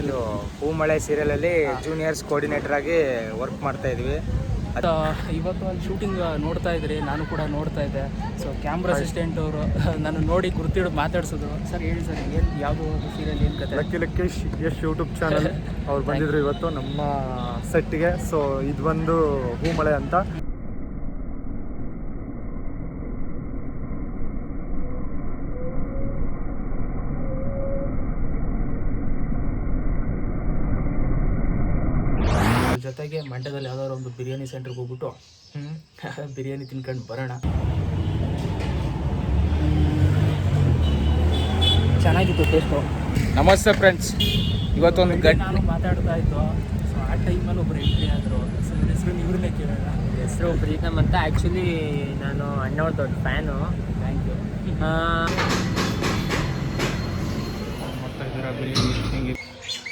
ಇದು Hoomale ಸೀರಿಯಲಲ್ಲಿ juniors coordinator ಆಗಿ work ಮಾಡ್ತಾ ಇದ್ವಿ. ಇವತ್ತು ಅಲ್ಲಿ ಶೂಟಿಂಗ್ ನೋಡ್ತಾ ಇದ್ರಿ, ನಾನು ಕೂಡ ನೋಡ್ತಾ ಇದ್ದೆ. ಸೊ ಕ್ಯಾಮ್ರಾ ಅಸಿಸ್ಟೆಂಟ್ ಅವರು ನಾನು ನೋಡಿ ಗುರ್ತಿಡ್ ಮಾತಾಡ್ಸಿದ್ರು. ಸರ್ ಹೇಳಿ ಸರ್, ಏನು ಯಾವುದು ಸೀರಿಯಲ್, ಏನು ಕತೆ? ಲಕ್ಕಿ ಯಶ್ ಯೂಟ್ಯೂಬ್ ಚಾನಲ್ ಅವ್ರು ಬಂದಿದ್ರು ಇವತ್ತು ನಮ್ಮ ಸೆಟ್ಗೆ. ಸೊ ಇದು ಬಂದು ಹೂಮಳೆ ಅಂತ. ಜೊತೆಗೆ ಮಂಡ್ಯದಲ್ಲಿ ಯಾವ್ದಾದ್ರು ಒಂದು ಬಿರಿಯಾನಿ ಸೆಂಟ್ರಿಗೆ ಹೋಗ್ಬಿಟ್ಟು ಬಿರಿಯಾನಿ ತಿನ್ಕೊಂಡು ಬರೋಣ. ಚೆನ್ನಾಗಿತ್ತು ಟೇಸ್ಟು. ನಮಸ್ತೆ ಫ್ರೆಂಡ್ಸ್, ಇವತ್ತೊಂದು ನಾನು ಮಾತಾಡ್ತಾ ಇತ್ತು. ಸೊ ಆ ಟೈಮಲ್ಲಿ ಒಬ್ಬರು ಎಂಟ್ರಿ ಆದರು. ಸೊ ಹೆಸರು ಇವ್ರನ್ನೇ ಕೇಳೋಣ. ಹೆಸರು ಪ್ರೀತಮ್ ಅಂತ. ಆ್ಯಕ್ಚುಲಿ ನಾನು ಅಣ್ಣವ್ರ ದೊಡ್ಡ ಫ್ಯಾನು. Thank you.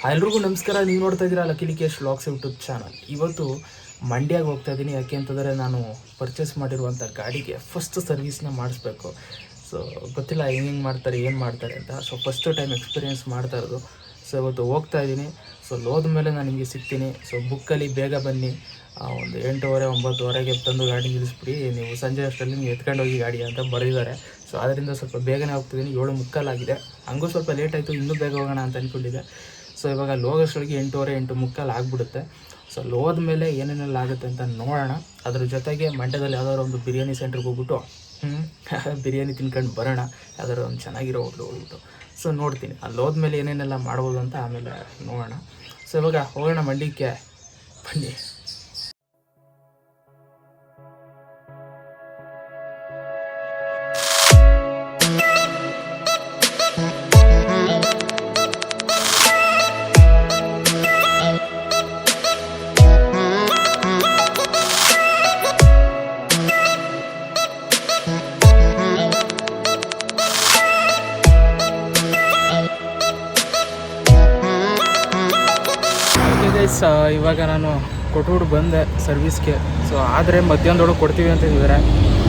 ಎಲ್ರಿಗೂ ನಮಸ್ಕಾರ. ನೀವು ನೋಡ್ತಾ ಇದ್ದೀರಾ lucky Yash vlogs YouTube channel. ಇವತ್ತು ಮಂಡ್ಯಗೆ ಹೋಗ್ತಾ ಇದ್ದೀನಿ. ಯಾಕೆ ಅಂತಂದರೆ ನಾನು ಪರ್ಚೇಸ್ ಮಾಡಿರುವಂಥ ಗಾಡಿಗೆ ಫಸ್ಟ್ ಸರ್ವಿಸ್ನ ಮಾಡಿಸ್ಬೇಕು. ಸೊ ಗೊತ್ತಿಲ್ಲ ಹೆಂಗೆ ಮಾಡ್ತಾರೆ, ಏನು ಮಾಡ್ತಾರೆ ಅಂತ. ಸೊ ಫಸ್ಟ್ ಟೈಮ್ ಎಕ್ಸ್ಪೀರಿಯೆನ್ಸ್ ಮಾಡ್ತಾ ಇರೋದು. ಸೊ ಇವತ್ತು ಹೋಗ್ತಾ ಇದ್ದೀನಿ. ಸೊ ಲೋದ ಮೇಲೆ ನಾನು ನಿಮಗೆ ಸಿಗ್ತೀನಿ. ಸೊ ಬುಕ್ಕಲ್ಲಿ ಬೇಗ ಬನ್ನಿ, ಒಂದು 8:30 9:00ಗೆ ತಂದು ಗಾಡಿ ನಿಲ್ಲಿಸ್ಬಿಡಿ, ನೀವು ಸಂಜೆ ಅಷ್ಟರಲ್ಲಿ ನೀವು ಎತ್ಕೊಂಡು ಹೋಗಿ ಗಾಡಿ ಅಂತ ಬರೆದಿದ್ದಾರೆ. ಸೊ ಅದರಿಂದ ಸ್ವಲ್ಪ ಬೇಗನೆ ಹೋಗ್ತಿದ್ದೀನಿ. 7:45 ಆಗಿದೆ. ಹಂಗೂ ಸ್ವಲ್ಪ ಲೇಟ್ ಆಯಿತು, ಇನ್ನೂ ಬೇಗ ಹೋಗೋಣ ಅಂತ ಅಂದ್ಕೊಂಡಿದ್ದೆ. ಸೊ ಇವಾಗ ಲೋಗೋಷ್ಟೊಳಗೆ 8:30 8:45 ಆಗಿಬಿಡುತ್ತೆ. ಸೊ ಲೋದ ಮೇಲೆ ಏನೇನೆಲ್ಲ ಆಗುತ್ತೆ ಅಂತ ನೋಡೋಣ. ಅದ್ರ ಜೊತೆಗೆ ಮಂಡ್ಯದಲ್ಲಿ ಯಾವ್ದಾದ್ರು ಒಂದು ಬಿರಿಯಾನಿ ಸೆಂಟ್ರಿಗೆ ಹೋಗ್ಬಿಟ್ಟು ಬಿರಿಯಾನಿ ತಿನ್ಕೊಂಡು ಬರೋಣ, ಯಾವ್ದಾದ್ರು ಒಂದು ಚೆನ್ನಾಗಿರೋ ಹೋಟ್ಲು ಹೋಗ್ಬಿಟ್ಟು. ಸೊ ನೋಡ್ತೀನಿ ಅಲ್ಲಿ ಹೋದ್ಮೇಲೆ ಏನೇನೆಲ್ಲ ಮಾಡ್ಬೋದು ಅಂತ ಆಮೇಲೆ ನೋಡೋಣ. ಸೊ ಇವಾಗ ಹೋಗೋಣ ಮಂಡ್ಯಕ್ಕೆ, ಬನ್ನಿ. ಇವಾಗ ನಾನು ಕೊಟ್ಬಿಟ್ಟು ಬಂದೆ ಸರ್ವಿಸ್ಗೆ. ಸೊ ಆದರೆ ಮಧ್ಯಾಹ್ನದೊಳಗೆ ಕೊಡ್ತೀವಿ ಅಂತ ಹೇಳಿದ್ದಾರೆ.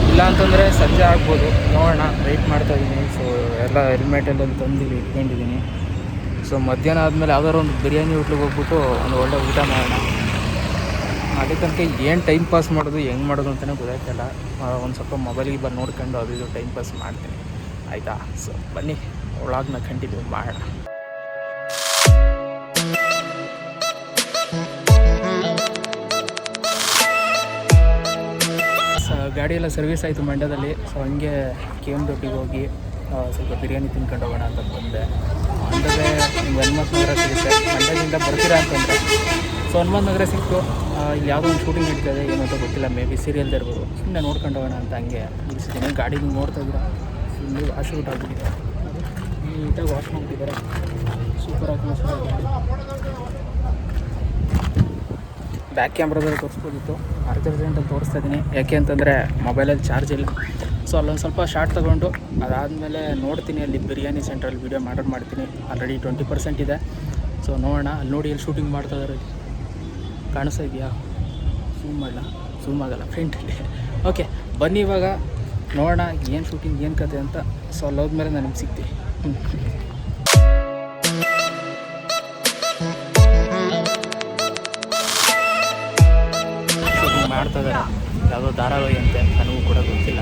ಇಲ್ಲ ಅಂತಂದರೆ ಸಂಜೆ ಆಗ್ಬೋದು, ನೋಡೋಣ. ವೆಯ್ಟ್ ಮಾಡ್ತಾಯಿದ್ದೀನಿ. ಸೊ ಎಲ್ಲ ಹೆಲ್ಮೆಟ್ ಎಲ್ಲ ತಂದಿಲ್ಲಿ ಇಟ್ಕೊಂಡಿದ್ದೀನಿ. ಸೊ ಮಧ್ಯಾಹ್ನ ಆದಮೇಲೆ ಯಾವ್ದಾದ್ರು ಒಂದು ಬಿರಿಯಾನಿ ಹೋಟ್ಲಿಗೆ ಹೋಗ್ಬಿಟ್ಟು ಒಂದು ಒಳ್ಳೆ ಊಟ ಮಾಡೋಣ. ಅದಕ್ಕೆ ತನಕ ಏನು ಟೈಮ್ ಪಾಸ್ ಮಾಡೋದು, ಹೆಂಗೆ ಮಾಡೋದು ಅಂತಲೇ ಗೊತ್ತಾಗ್ತಿಲ್ಲ. ಒಂದು ಸ್ವಲ್ಪ ಮೊಬೈಲಿಗೆ ಬಂದು ನೋಡ್ಕೊಂಡು ಅದು ಇದು ಟೈಮ್ ಪಾಸ್ ಮಾಡ್ತೀನಿ, ಆಯಿತಾ? ಸೊ ಬನ್ನಿ ಒಳಗನ್ನ ಕಂಟಿನ್ಯೂ ಮಾಡೋಣ. ಗಾಡಿ ಎಲ್ಲ ಸರ್ವಿಸ್ ಆಯಿತು ಮಂಡ್ಯದಲ್ಲಿ. ಸೊ ಹಂಗೆ KM ಹೋಗಿ ಸ್ವಲ್ಪ ಬಿರಿಯಾನಿ ತಿನ್ಕೊಂಡು ಹೋಗೋಣ ಅಂತ ಬಂದೆ. ಅಂದರೆ ನಿಮ್ಗೆ ಹನುಮಂತ ನಗರ ಸಿಗುತ್ತೆ, ಮಂಡ್ಯದಿಂದ ಬರ್ತೀರಾ ಅಂತಂದರೆ. ಸೊ ಹನುಮಂತ ನಗರ ಸಿಕ್ತು. ಇಲ್ಲಿ ಯಾವುದೋ ಒಂದು ಶೂಟಿಂಗ್ ನಡೀತದೆ, ಏನು ಅಂತ ಗೊತ್ತಿಲ್ಲ, ಮೇ ಬಿ ಸೀರಿಯಲ್ದೇ ಇರ್ಬೋದು. ಸುಮ್ಮನೆ ನೋಡ್ಕೊಂಡು ಹೋಗೋಣ ಅಂತ ಹಂಗೆ ನಿಲ್ಲಿಸಿದ್ದೀನಿ. ಗಾಡಿ ನೀವು ನೋಡ್ತಾ ಇದ್ದೀರಾ, ಫುಲ್ಲು ವಾಶ್ ಔಟ್ ಆಗಿಬಿಟ್ಟಿದೆ. ನೀಟಾಗಿ ವಾಶ್ ಮಾಡಿಬಿಟ್ಟಿದ್ದಾರೆ, ಸೂಪರಾಗಿ ಗಾಡಿ. ಬ್ಯಾಕ್ ಕ್ಯಾಮ್ರಾದಲ್ಲಿ ತೋರಿಸ್ಬೋದಿತ್ತು, ಅರ್ಜೆಂಟಲ್ಲಿ ತೋರಿಸ್ತಾ ಇದ್ದೀನಿ. ಯಾಕೆ ಅಂತಂದರೆ ಮೊಬೈಲಲ್ಲಿ ಚಾರ್ಜ್ ಇಲ್ಲ. ಸೊ ಅಲ್ಲೊಂದು ಸ್ವಲ್ಪ ಶಾರ್ಟ್ ತೊಗೊಂಡು ಅದಾದಮೇಲೆ ನೋಡ್ತೀನಿ ಅಲ್ಲಿ ಬಿರಿಯಾನಿ ಸೆಂಟ್ರಲ್ಲಿ ವೀಡಿಯೋ ಮಾಡ್ತೀನಿ. ಆಲ್ರೆಡಿ 20% ಇದೆ. ಸೊ ನೋಡೋಣ. ಅಲ್ಲಿ ನೋಡಿ ಅಲ್ಲಿ ಶೂಟಿಂಗ್ ಮಾಡ್ತಾ ಇದ್ದಾರೆ, ಕಾಣಿಸ್ತಾ ಇದೆಯಾ? ಝೂಮ್ ಮಾಡಲ್ಲ, ಝೂಮ್ ಆಗೋಲ್ಲ ಫ್ರೆಂಡಲ್ಲಿ. ಓಕೆ ಬನ್ನಿ ಇವಾಗ ನೋಡೋಣ ಏನು ಶೂಟಿಂಗ್, ಏನು ಕತೆ ಅಂತ. ಸೊ ಅಲ್ಲಿ ಹೋದ್ಮೇಲೆ ನಾನು ನಿಮ್ಗೆ ಸಿಗ್ತೀನಿ. ಮಾಡ್ತಾ ಇದ್ದಾರೆ, ಯಾವುದೋ ಧಾರಾವಾಹಿ ಅಂತೆ, ನನಗೂ ಕೂಡ ಗೊತ್ತಿಲ್ಲ.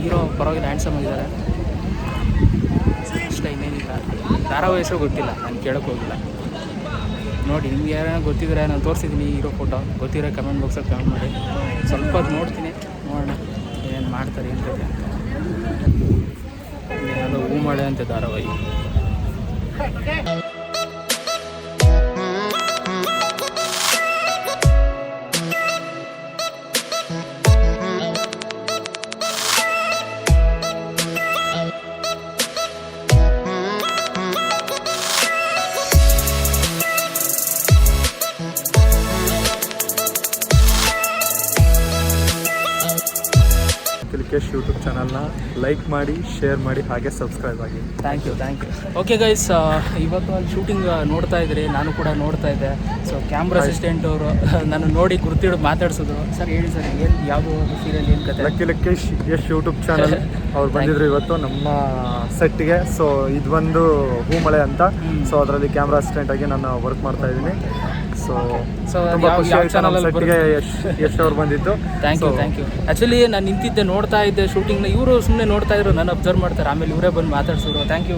ಹೀರೋ ಪರವಾಗಿಲ್ಲ, ಹ್ಯಾಂಡ್ಸಮ್ ಆಗಿದ್ದಾರೆ ಅಷ್ಟೇ, ಇನ್ನೇನಿಲ್ಲ. ಧಾರಾವಾಹಿ ಹೆಸರು ಗೊತ್ತಿಲ್ಲ, ನಾನು ಕೇಳೋಕ್ಕೆ ಹೋಗಿಲ್ಲ. ನೋಡಿ ನಿಮ್ಗೆ ಯಾರು ಗೊತ್ತಿದ್ರೆ ನಾನು ತೋರಿಸಿದ್ದೀನಿ ಹೀರೋ ಫೋಟೋ, ಗೊತ್ತಿರೋ ಕಮೆಂಟ್ ಬಾಕ್ಸಲ್ಲಿ ಕಮೆಂಟ್ ಮಾಡಿ. ಸ್ವಲ್ಪ ಹೊತ್ತು ನೋಡ್ತೀನಿ, ನೋಡೋಣ ಏನು ಮಾಡ್ತಾರೆ ಏನು ಕತೆ ಅಂತ. ಯಾವುದೋ ಹೂಮಳೆ ಅಂತೆ ಧಾರಾವಾಹಿ. ಲಿಕೇಶ್ ಯೂಟ್ಯೂಬ್ ಚಾನಲ್ನ ಲೈಕ್ ಮಾಡಿ, ಶೇರ್ ಮಾಡಿ, ಹಾಗೆ ಸಬ್ಸ್ಕ್ರೈಬ್ ಆಗಿ. Thank you. ಓಕೆ ಗೈಸ್, ಇವತ್ತು ಅಲ್ಲಿ ಶೂಟಿಂಗ್ ನೋಡ್ತಾ ಇದ್ರಿ, ನಾನು ಕೂಡ ನೋಡ್ತಾ ಇದ್ದೆ. ಸೊ ಕ್ಯಾಮ್ರಾ ಅಸಿಸ್ಟೆಂಟ್ ಅವರು ನಾನು ನೋಡಿ ಗುರ್ತಿಡಿದು ಮಾತಾಡ್ಸಿದ್ರು. ಸರ್ ಹೇಳಿ ಸರ್, ಏನು ಯಾವುದು ಸೀರಿಯಲ್, ಏನು ಕತೆ? ಲಿಕೇಶ್ ಯೂಟ್ಯೂಬ್ ಚಾನಲ್ ಅವ್ರು ಬಂದಿದ್ರು ಇವತ್ತು ನಮ್ಮ ಸೆಟ್ಗೆ. ಸೊ ಇದು ಒಂದು ಹೂಮಳೆ ಅಂತ. ಸೊ ಅದರಲ್ಲಿ ಕ್ಯಾಮ್ರಾ ಅಸಿಸ್ಟೆಂಟ್ ಆಗಿ ನಾನು ವರ್ಕ್ ಮಾಡ್ತಾ ಇದ್ದೀನಿ. ಸೊ ತುಂಬ ಖುಷಿ ಆಯಿತು ನಮ್ಮ ಸೆಟ್ಗೆ ಯಶ್ ಅವ್ರು ಬಂದಿದ್ದು. Thank you. ಆ್ಯಕ್ಚುಲಿ ನಾನು ನಿಂತಿದ್ದೆ, ನೋಡ್ತಾ ಇದ್ದೆ ಶೂಟಿಂಗ್ನ. ಇವರು ಸುಮ್ಮನೆ ನೋಡ್ತಾ ಇದ್ರು, ನಾನು ಅಬ್ಸರ್ವ್ ಮಾಡ್ತಾರೆ. ಆಮೇಲೆ ಇವರೇ ಬಂದು ಮಾತಾಡ್ಸಿದ್ರು. ಥ್ಯಾಂಕ್ ಯು,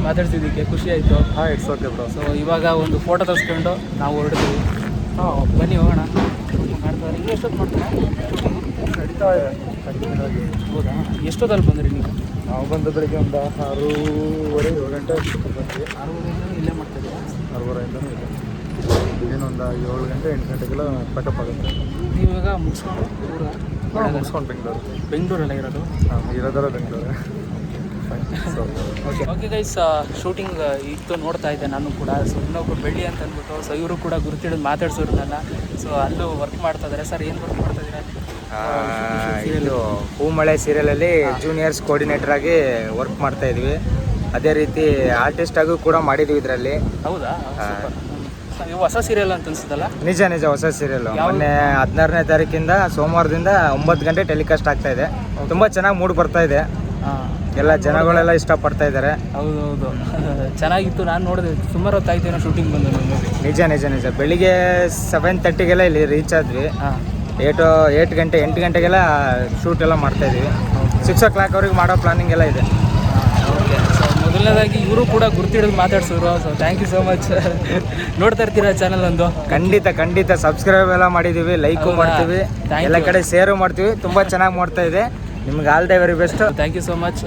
ಮಾತಾಡ್ಸಿದ್ದಕ್ಕೆ ಖುಷಿ ಆಯಿತು. ಹಾಂ, ಇಟ್ಸ್ ಓಕೆ ಬ್ರೋ. ಸೊ ಇವಾಗ ಒಂದು ಫೋಟೋ ತೆಗೆಸ್ಕೊಂಡು ನಾವು ಹೊರಡ್ತೀವಿ. ಬನ್ನಿ ಹೋಗೋಣ. ಮಾಡ್ತಾರೆ ಇನ್ನೂ ಎಷ್ಟೊತ್ತು ಮಾಡ್ತಾರೆ? ನಡೀತಾ ಇದೆ. ಹೌದಾ? ಎಷ್ಟೊತ್ತಲ್ಲಿ ಬಂದ್ರಿ ನೀವು? ನಾವು ಬಂದು ಬೆಳಿಗ್ಗೆ ಒಂದು 6:30 7 ಗಂಟೆ ಬಂದ್ವಿ. 6:30 ಇಲ್ಲೇ ಮಾಡ್ತಿದ್ದೀರಾ? 6:30 ಇದೆ. ಇನ್ನೊಂದು 7 ಗಂಟೆ 8 ಗಂಟೆಗೆಲ್ಲ ಪ್ಯಾಕಪ್ ಆಗುತ್ತೆ. ನೀವು ಇವಾಗ ಮುಗಿಸ್ಕೊಂಡು ಮುಗಿಸ್ಕೊಂಡು ಬೆಂಗಳೂರಲ್ಲ ಇರೋದು? ಹಾಂ, ಇರೋದರ ಬೆಂಗಳೂರು. ಓಕೆ ಗೈಸ್, ಶೂಟಿಂಗ್ ಇತ್ತು, ನೋಡ್ತಾ ಇದ್ದೆ ನಾನು ಕೂಡ. ಸೊ ಇನ್ನೊಬ್ರು ಬೆಳ್ಳಿ ಅಂತ ಅಂದ್ಬಿಟ್ಟು, ಸೊ ಇವರು ಕೂಡ ಗುರುತಿಡಿದು ಮಾತಾಡ್ಸೋರು ನನ್ನ. ಸೊ ಅಲ್ಲೂ ವರ್ಕ್ ಮಾಡ್ತಾ ಇದ್ದಾರೆ. ಸರ್ ಏನು ವರ್ಕ್ ಮಾಡ್ತಾ ಇದ್ದೀರಾ? ಇದು ಹೂಮಳೆ ಸೀರಿಯಲಲ್ಲಿ ಜೂನಿಯರ್ಸ್ ಕೋಆರ್ಡಿನೇಟರ್ ಆಗಿ ವರ್ಕ್ ಮಾಡ್ತಾ ಇದ್ವಿ. ಅದೇ ರೀತಿ ಆರ್ಟಿಸ್ಟ್ ಆಗೂ ಕೂಡ ಮಾಡಿದ್ವಿ ಇದರಲ್ಲಿ. ಹೌದಾ? ಇವು ಹೊಸ ಸೀರಿಯಲ್ ಅಂತ ಅನ್ಸುತ್ತಲ್ಲ? ನಿಜ ಹೊಸ ಸೀರಿಯಲ್. ಮೊನ್ನೆ 16ನೇ ತಾರೀಕಿಂದ ಸೋಮವಾರದಿಂದ 9 ಗಂಟೆ ಟೆಲಿಕಾಸ್ಟ್ ಆಗ್ತಾ ಇದೆ. ತುಂಬ ಚೆನ್ನಾಗಿ ಮೂಡ್ ಬರ್ತಾ ಇದೆ. ಎಲ್ಲ ಜನಗಳೆಲ್ಲ ಇಷ್ಟಪಡ್ತಾ ಇದ್ದಾರೆ. ಹೌದು ಚೆನ್ನಾಗಿತ್ತು. ನಾನು ನೋಡಿದೆ, ಸುಮಾರು ಹೊತ್ತಾಯ್ತು ಶೂಟಿಂಗ್ ಬಂದು. ನಿಜ ಬೆಳಿಗ್ಗೆ 7:30ಗೆಲ್ಲ ಇಲ್ಲಿ ರೀಚ್ ಆದ್ವಿ. 8 ಗಂಟೆಗೆಲ್ಲ ಶೂಟ್ ಎಲ್ಲ ಮಾಡ್ತಾ ಇದೀವಿ. 6 o'clock ಅವ್ರಿಗೆ ಮಾಡೋ ಪ್ಲಾನಿಂಗ್ ಎಲ್ಲ ಇದೆ. ಓಕೆ. ಸೊ ಮೊದಲನೇದಾಗಿ ಇವರು ಕೂಡ ಗುರ್ತಿಡಿದು ಮಾತಾಡ್ಸಿದ್ರು. So thank you so much. ನೋಡ್ತಾ ಇರ್ತೀರಾ ಚಾನಲ್ ಒಂದು? ಖಂಡಿತ ಸಬ್ಸ್ಕ್ರೈಬ್ ಎಲ್ಲ ಮಾಡಿದ್ದೀವಿ, ಲೈಕು ಮಾಡ್ತೀವಿ, ಎಲ್ಲ ಕಡೆ ಶೇರು ಮಾಡ್ತೀವಿ. ತುಂಬ ಚೆನ್ನಾಗಿ ಮಾಡ್ತಾ ಇದೆ. ನಿಮ್ಗೆ all the very best. Thank you so much.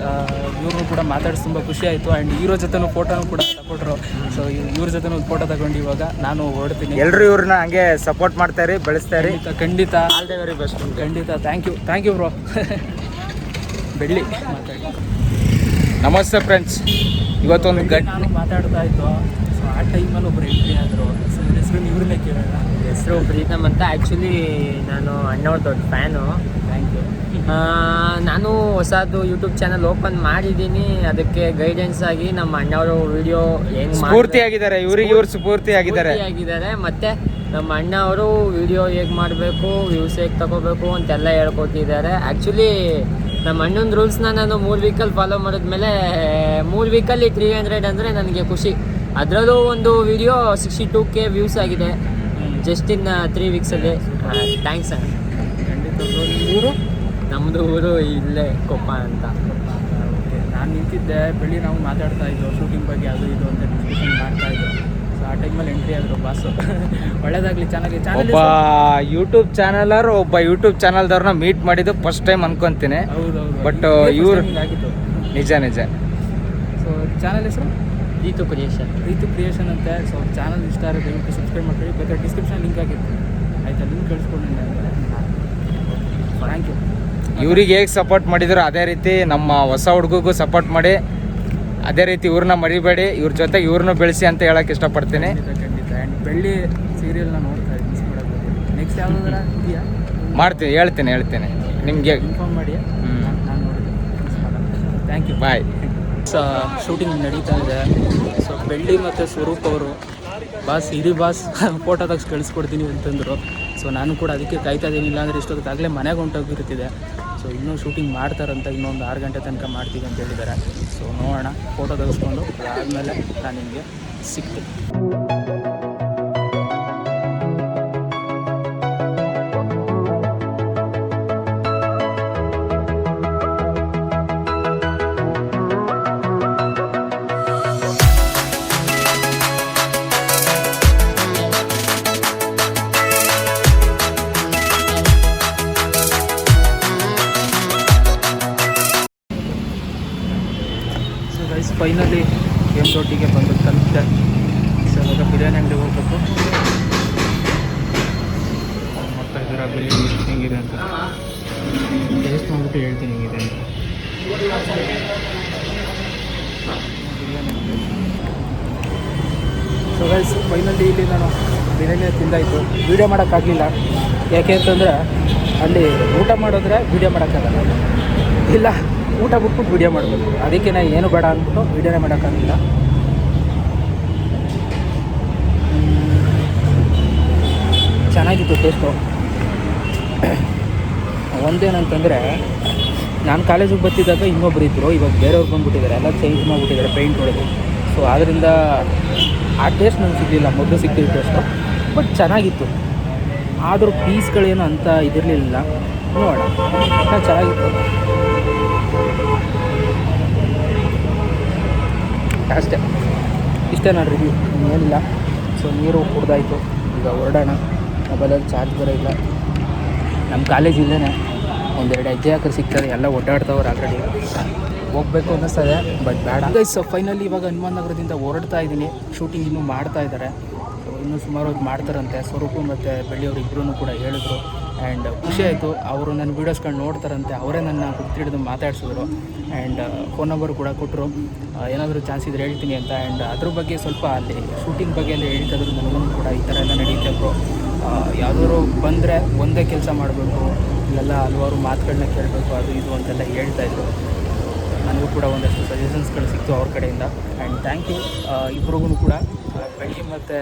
ಇವ್ರನ್ನೂ ಕೂಡ ಮಾತಾಡಿಸಿ ತುಂಬ ಖುಷಿ ಆಯಿತು. ಆ್ಯಂಡ್ ಹೀರೋ ಜೊತೆನೂ ಫೋಟೋನು ಕೂಡ ತಗೊಟ್ರು. ಸೊ ಇವ್ರ ಜೊತೆ ಒಂದು ಫೋಟೋ ತಗೊಂಡು ಇವಾಗ ನಾನು ಹೊರಡ್ತೀನಿ. ಎಲ್ಲರೂ ಇವ್ರನ್ನ ಹಂಗೆ ಸಪೋರ್ಟ್ ಮಾಡ್ತಾಯಿರಿ, ಬೆಳೆಸ್ತಾಯಿರಿ. ಖಂಡಿತ ಆಲ್ ದ ವೆರಿ ಬೆಸ್ಟ್. ಖಂಡಿತ. Thank you bro. ಬೆಳ್ಳಿ ಮಾತಾಡಿ. ನಮಸ್ತೆ ಫ್ರೆಂಡ್ಸ್. ಇವತ್ತೊಂದು ನಾನು ಮಾತಾಡ್ತಾ ಇದ್ದು. ಸೊ ಆ ಟೈಮಲ್ಲಿ ಒಬ್ಬರು ಎಂಟ್ರಿ ಆದರು. ಸೊ ಹೆಸರು ಇವ್ರನ್ನೇ ಕೇಳೋಣ. ಹೆಸರು ಪ್ರೀತಮ್ ಅಂತ. ಆ್ಯಕ್ಚುಲಿ ನಾನು ಅಣ್ಣವ್ರ ದೊಡ್ಡ ಫ್ಯಾನು. Thank you. ನಾನು ಹೊಸದು ಯೂಟ್ಯೂಬ್ ಚಾನಲ್ ಓಪನ್ ಮಾಡಿದ್ದೀನಿ. ಅದಕ್ಕೆ ಗೈಡೆನ್ಸ್ ಆಗಿ ನಮ್ಮ ಅಣ್ಣವರು ವಿಡಿಯೋ ಹೆಂಗೆ ಸ್ಫೂರ್ತಿ ಆಗಿದ್ದಾರೆ. ಇವ್ರು ಸ್ಫೂರ್ತಿ ಆಗಿದ್ದಾರೆ. ಮತ್ತು ನಮ್ಮ ಅಣ್ಣ ಅವರು ವಿಡಿಯೋ ಹೇಗೆ ಮಾಡಬೇಕು, ವ್ಯೂಸ್ ಹೇಗೆ ತಗೋಬೇಕು ಅಂತೆಲ್ಲ ಹೇಳ್ಕೊಟ್ಟಿದ್ದಾರೆ. ಆ್ಯಕ್ಚುಲಿ ನಮ್ಮ ಅಣ್ಣನ ರೂಲ್ಸ್ನ ನಾನು 3 ವೀಕಲ್ಲಿ ಫಾಲೋ ಮಾಡಿದ್ಮೇಲೆ 3 ವೀಕಲ್ಲಿ 300 ಅಂದರೆ ನನಗೆ ಖುಷಿ. ಅದರಲ್ಲೂ ಒಂದು ವಿಡಿಯೋ 62K ವ್ಯೂಸ್ ಆಗಿದೆ ಜಸ್ಟ್ ಇನ್ 3 ವೀಕ್ಸಲ್ಲಿ. ಥ್ಯಾಂಕ್ಸ್ ಅಣ್ಣ. ಊರು? ನಮ್ಮದು ಊರು ಇಲ್ಲೇ ಕೊಪ್ಪ ಅಂತ. ಓಕೆ. ನಾನು ನಿಂತಿದ್ದೆ, ಬೆಳಿ ನಾವು ಮಾತಾಡ್ತಾ ಇದ್ದೋ ಶೂಟಿಂಗ್ ಬಗ್ಗೆ, ಅದು ಇದು ಅಂತ ಡಿಸ್ಕಷನ್ ಮಾಡ್ತಾ ಇದ್ದೋ. ಸೊ ಆ ಟೈಮಲ್ಲಿ ಎಂಟ್ರಿ ಆದರು ಬಾಸು. ಒಳ್ಳೇದಾಗಲಿ, ಚೆನ್ನಾಗಿ. ಒಬ್ಬ ಯೂಟ್ಯೂಬ್ ಚಾನಲ್ದವ್ರನ್ನ ಮೀಟ್ ಮಾಡಿದ್ದು ಫಸ್ಟ್ ಟೈಮ್ ಅನ್ಕೊಂತೀನಿ. ಹೌದು. ಬಟ್ ಇವ್ರು ಆಗಿತ್ತು. ನಿಜ. ಸೊ ಚಾನಲ್ ಹೆಸರು ರೀತು ಕ್ರಿಯೇಷನ್ ಅಂತ. ಸೊ ಚಾನಲ್ ಇಷ್ಟ ಆದರೆ ದಯವಿಟ್ಟು ಸಬ್ಸ್ಕ್ರೈಬ್ ಮಾಡ್ಕೊಳ್ಳಿ. ಬೇಕಾದ್ರೆ ಡಿಸ್ಕ್ರಿಪ್ಷನ್ ಲಿಂಕ್ ಆಗಿತ್ತು, ಆಯಿತಾ? ಲಿಂಕ್ ಕಳಿಸ್ಕೊಂಡು. Thank you. ಇವ್ರಿಗೆ ಹೇಗೆ ಸಪೋರ್ಟ್ ಮಾಡಿದ್ರು ಅದೇ ರೀತಿ ನಮ್ಮ ಹೊಸ ಹುಡುಗಿಗೂ ಸಪೋರ್ಟ್ ಮಾಡಿ, ಅದೇ ರೀತಿ ಇವ್ರನ್ನ ಮರಿಬೇಡಿ. ಇವ್ರ ಜೊತೆಗೆ ಇವ್ರನ್ನ ಬೆಳೆಸಿ ಅಂತ ಹೇಳಕ್ಕೆ ಇಷ್ಟಪಡ್ತೀನಿ. ಖಂಡಿತ. ಆ್ಯಂಡ್ ಬೆಳ್ಳಿ ಸೀರಿಯಲ್ನ ನೋಡ್ತಾ ಇದ್ದೀನಿ, ಮಿಸ್ ಮಾಡೋದು. ನೆಕ್ಸ್ಟ್ ಯಾವ್ದಾರ ಇದೆಯಾ? ಮಾಡ್ತೀನಿ, ಹೇಳ್ತೀನಿ ನಿಮಗೆ. ಇನ್ಫಾರ್ಮ್ ಮಾಡಿ. ನಾನು ನೋಡಿದ್ದೀನಿ, ಮಿಸ್ ಮಾಡೋದು. Thank you. ಬಾಯ್. ಶೂಟಿಂಗ್ ನಡೀತಾ ಇದೆ. ಸೊ ಬೆಳ್ಳಿ ಮತ್ತು ಸ್ವರೂಪ್ ಅವರು ಇರಿ ಬಾಸ್ ಫೋಟೋ ತೆಗೆಸಿ ಕಳಿಸ್ಕೊಡ್ತೀನಿ ಅಂತಂದರು. ಸೊ ನಾನು ಕೂಡ ಅದಕ್ಕೆ ಕಾಯ್ತಾ ಇದ್ದೀನಿ. ಇಲ್ಲಾಂದರೆ ಇಷ್ಟೊತ್ತಾಗಲೇ ಮನೆಗೆ ಹೊಂಟೋಗಿರ್ತಿದೆ. ಸೊ ಇನ್ನೂ ಶೂಟಿಂಗ್ ಮಾಡ್ತಾರಂತ, ಇನ್ನೊಂದು 6 ಗಂಟೆ ತನಕ ಮಾಡ್ತೀವಿ ಅಂತ ಹೇಳಿದ್ದಾರೆ. ಸೊ ನೋಡೋಣ, ಫೋಟೋ ತೆಗೆಸ್ಕೊಂಡು ಅದಾದಮೇಲೆ ನಾನು ನಿಮಗೆ ಸಿಗ್ತೀನಿ. ಫೈನಲಿ M.ಗೆ ಬಂದು ತಲುಪಿದೆ. ಸೊ ಇವಾಗ ಬಿರಿಯಾನಿ ಅಂಗಡಿಗೆ ಹೋಗ್ಬೇಕು. ನೋಡ್ತಾ ಇದ್ದೀರಾ ಬಿರಿಯಾನಿ ಹೆಂಗಿದೆ ಅಂತ. ಟೇಸ್ಟ್ ಮಾಡಿಬಿಟ್ಟು ಹೇಳ್ತೀನಿ ಹೆಂಗಿದೆ ಅಂತ. ಬಿರಿಯಾನಿ. ಸೊ ಗೈಸ್, ಫೈನಲಿ ಇಲ್ಲಿ ನಾನು ಬಿರಿಯಾನಿ ತಿಂದಾಯಿತು. ವೀಡಿಯೋ ಮಾಡೋಕ್ಕಾಗಲಿಲ್ಲ. ಯಾಕೆ ಅಂತಂದರೆ ಅಲ್ಲಿ ಊಟ ಮಾಡಿದ್ರೆ ವೀಡಿಯೋ ಮಾಡೋಕ್ಕಾಗಲ್ಲ. ಇಲ್ಲ ಊಟ ಬಿಟ್ಬಿಟ್ಟು ವೀಡಿಯೋ ಮಾಡಬೇಕು, ಅದಕ್ಕೆ ನಾನು ಏನು ಬೇಡ ಅಂದ್ಬಿಟ್ಟು ವೀಡಿಯೋನೇ ಮಾಡೋಕ್ಕಾಗಿಲ್ಲ. ಚೆನ್ನಾಗಿತ್ತು ಟೇಸ್ಟು. ಒಂದೇನಂತಂದರೆ ನಾನು ಕಾಲೇಜಿಗೆ ಬರ್ತಿದ್ದಾಗ ಇನ್ನೊಬ್ರು ಇದ್ದರು, ಇವಾಗ ಬೇರೆಯವ್ರು ಬಂದುಬಿಟ್ಟಿದ್ದಾರೆ, ಎಲ್ಲ ಚೇಂಜ್ ಮಾಡಿಬಿಟ್ಟಿದ್ದಾರೆ ಪೇಂಟ್ ಹೊಡೆದು. ಸೊ ಆದ್ದರಿಂದ ಆ ಟೇಸ್ಟ್ ನನಗೆ ಸಿಗಲಿಲ್ಲ, ಮೊದಲು ಸಿಗ್ತಿದ್ದ ಟೇಸ್ಟು. ಬಟ್ ಚೆನ್ನಾಗಿತ್ತು, ಆದರೂ ಪೀಸ್ಗಳೇನು ಅಂತ ಇದಿರಲಿಲ್ಲ. ನೋಡೋಣ, ಚೆನ್ನಾಗಿತ್ತು ಅಷ್ಟೇ. ಇಷ್ಟೇ ನಾನು ರಿವ್ಯೂ, ಏನಿಲ್ಲ. ಸೊ ನೀರು ಕುಡ್ದಾಯಿತು, ಈಗ ಹೊರಡೋಣ. ಮೊಬೈಲಲ್ಲಿ ಚಾರ್ಜ್ ಬರೋ ಇಲ್ಲ. ನಮ್ಮ ಕಾಲೇಜ್ ಇಲ್ಲೇ ಒಂದೆರಡು ಹೆಜ್ಜೆ ಹಾಕಿ ಸಿಗ್ತದೆ, ಎಲ್ಲ ಓಡಾಡ್ತವ್ರು ಆಲ್ರೆಡಿ. ಹೋಗಬೇಕು ಅನ್ನಿಸ್ತದೆ, ಬಟ್ ಬೇಡ. ಗೈಸ್ ಫೈನಲಿ ಇವಾಗ ಹನುಮಾನ್ ನಗರದಿಂದ ಹೊರಡ್ತಾ ಇದ್ದೀನಿ. ಶೂಟಿಂಗ್ ಇನ್ನೂ ಮಾಡ್ತಾ ಇದ್ದಾರೆ, ಇನ್ನೂ ಸುಮಾರು ಹೊತ್ತು ಮಾಡ್ತಾರಂತೆ. ಸ್ವರೂಪು ಮತ್ತು ಬೆಳ್ಳಿಯವರು ಇಬ್ಬರೂ ಕೂಡ ಹೇಳಿದ್ರು. ಆ್ಯಂಡ್ ಖುಷಿ ಆಯಿತು, ಅವರು ನನ್ನ ವೀಡಿಯೋಸ್ಗಳು ನೋಡ್ತಾರಂತೆ. ಅವರೇ ನನ್ನ ಗುರ್ತಿಡಿದು ಮಾತಾಡ್ಸಿದ್ರು. ಆ್ಯಂಡ್ ಫೋನ್ ನಂಬರ್ ಕೂಡ ಕೊಟ್ಟರು, ಏನಾದರೂ ಚಾನ್ಸ್ ಇದ್ರೆ ಹೇಳ್ತೀನಿ ಅಂತ. ಆ್ಯಂಡ್ ಅದ್ರ ಬಗ್ಗೆ ಸ್ವಲ್ಪ ಅಲ್ಲಿ ಶೂಟಿಂಗ್ ಬಗ್ಗೆ ಎಲ್ಲ ಹೇಳ್ತಾಯಿದ್ರು ನನಗೂ ಕೂಡ. ಈ ಥರ ಎಲ್ಲ ನಡೀತೆ ಬ್ರೋ, ಯಾವುದಾದ್ರು ಬಂದರೆ ಒಂದೇ ಕೆಲಸ ಮಾಡಬೇಕು, ಇಲ್ಲೆಲ್ಲ ಹಲವಾರು ಮಾತುಗಳನ್ನ ಕೇಳಬೇಕು, ಅದು ಇದು ಅಂತೆಲ್ಲ ಹೇಳ್ತಾಯಿದ್ರು. ನನಗೂ ಕೂಡ ಒಂದಷ್ಟು ಸಜೆಷನ್ಸ್ಗಳು ಸಿಕ್ತು ಅವ್ರ ಕಡೆಯಿಂದ. ಆ್ಯಂಡ್ ಥ್ಯಾಂಕ್ ಯು ಇಬ್ರಿಗೂ ಕೂಡ. ಬೆಳ್ಳಿ ಮತ್ತು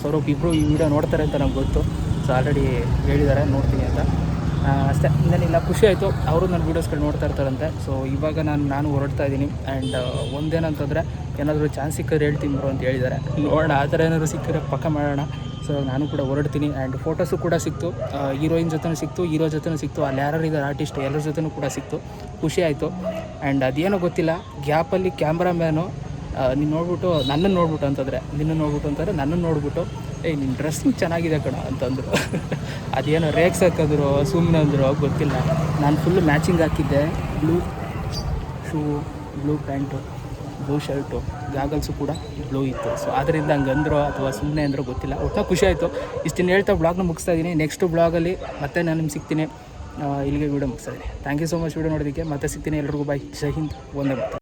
ಸ್ವರೂಪ್ ಇಬ್ಬರು ಈ ವಿಡಿಯೋ ನೋಡ್ತಾರೆ ಅಂತ ನಂಗೆ ಗೊತ್ತು. ಸೊ ಆಲ್ರೆಡಿ ಹೇಳಿದ್ದಾರೆ ನೋಡ್ತೀನಿ ಅಂತ. ಅಷ್ಟೇ, ಇನ್ನೇನಿಲ್ಲ. ಖುಷಿ ಆಯಿತು, ಅವರು ನನ್ನ ವೀಡಿಯೋಸ್ಗಳು ನೋಡ್ತಾ ಇರ್ತಾರಂತೆ. ಸೊ ಇವಾಗ ನಾನು ಹೊರಡ್ತಾ ಇದ್ದೀನಿ. ಆ್ಯಂಡ್ ಒಂದೇನಂತಂದರೆ ಏನಾದರೂ ಚಾನ್ಸ್ ಸಿಕ್ಕಿದ್ರೆ ಹೇಳ್ತೀನಿ ಬ್ರೋ ಅಂತ ಹೇಳಿದ್ದಾರೆ. ನೋಡೋಣ, ಆ ಥರ ಏನಾದರೂ ಸಿಕ್ಕಿದ್ರೆ ಪಕ್ಕ ಮಾಡೋಣ. ಸೊ ನಾನು ಕೂಡ ಹೊರಡ್ತೀನಿ. ಆ್ಯಂಡ್ ಫೋಟೋಸು ಕೂಡ ಸಿಕ್ತು, ಹೀರೋಯಿನ್ ಜೊತೆನೂ ಸಿಕ್ತು, ಹೀರೋ ಜೊತೆನೂ ಸಿಕ್ತು, ಅಲ್ಲಿ ಯಾರು ಇದ್ದಾರೆ ಆರ್ಟಿಸ್ಟ್ ಎಲ್ಲರ ಜೊತೆನೂ ಕೂಡ ಸಿಕ್ತು. ಖುಷಿ ಆಯಿತು. ಆ್ಯಂಡ್ ಅದೇನೋ ಗೊತ್ತಿಲ್ಲ, ಗ್ಯಾಪಲ್ಲಿ ಕ್ಯಾಮ್ರಾಮ್ಯಾನು ನೀನು ನೋಡ್ಬಿಟ್ಟು ನನ್ನನ್ನು ನೋಡ್ಬಿಟ್ಟು ಅಂತಂದರೆ, ನನ್ನನ್ನು ನೋಡ್ಬಿಟ್ಟು ನಿನ್ನ ಡ್ರೆಸ್ಸಿಂಗ್ ಚೆನ್ನಾಗಿದೆ ಕಣ ಅಂತಂದರು. ಅದೇನೋ ರೇಕ್ಸ್ ಹಾಕಿದ್ರು, ಸುಮ್ಮನೆ ಅಂದರು, ಗೊತ್ತಿಲ್ಲ. ನಾನು ಫುಲ್ಲು ಮ್ಯಾಚಿಂಗ್ ಹಾಕಿದ್ದೆ, blue shoe, blue pant, blue shirt, goggles ಕೂಡ ಬ್ಲೂ ಇತ್ತು. ಸೊ ಅದರಿಂದ ಹಂಗೆ ಅಂದರು ಅಥವಾ ಸುಮ್ಮನೆ ಅಂದರೂ ಗೊತ್ತಿಲ್ಲ. ಒಟ್ಟು ಖುಷಿ ಆಯಿತು. ಇಷ್ಟನ್ನು ಹೇಳ್ತಾ ಬ್ಲಾಗ್ನ ಮುಗಿಸ್ತಾ ಇದ್ದೀನಿ. ನೆಕ್ಸ್ಟ್ ಬ್ಲಾಗಲ್ಲಿ ಮತ್ತೆ ನಾನು ನಿಮ್ಗೆ ಸಿಗ್ತೀನಿ. ಇಲ್ಲಿಗೆ ವೀಡಿಯೋ ಮುಗಿಸ್ತಾ ಇದ್ದೀನಿ. Thank you so much video ನೋಡೋದಕ್ಕೆ. ಮತ್ತೆ ಸಿಗ್ತೀನಿ. ಎಲ್ರಿಗೂ ಬಾಯ್. ಜೈ ಹಿಂದ್, ವಂದೇ ಮಾತರಂ.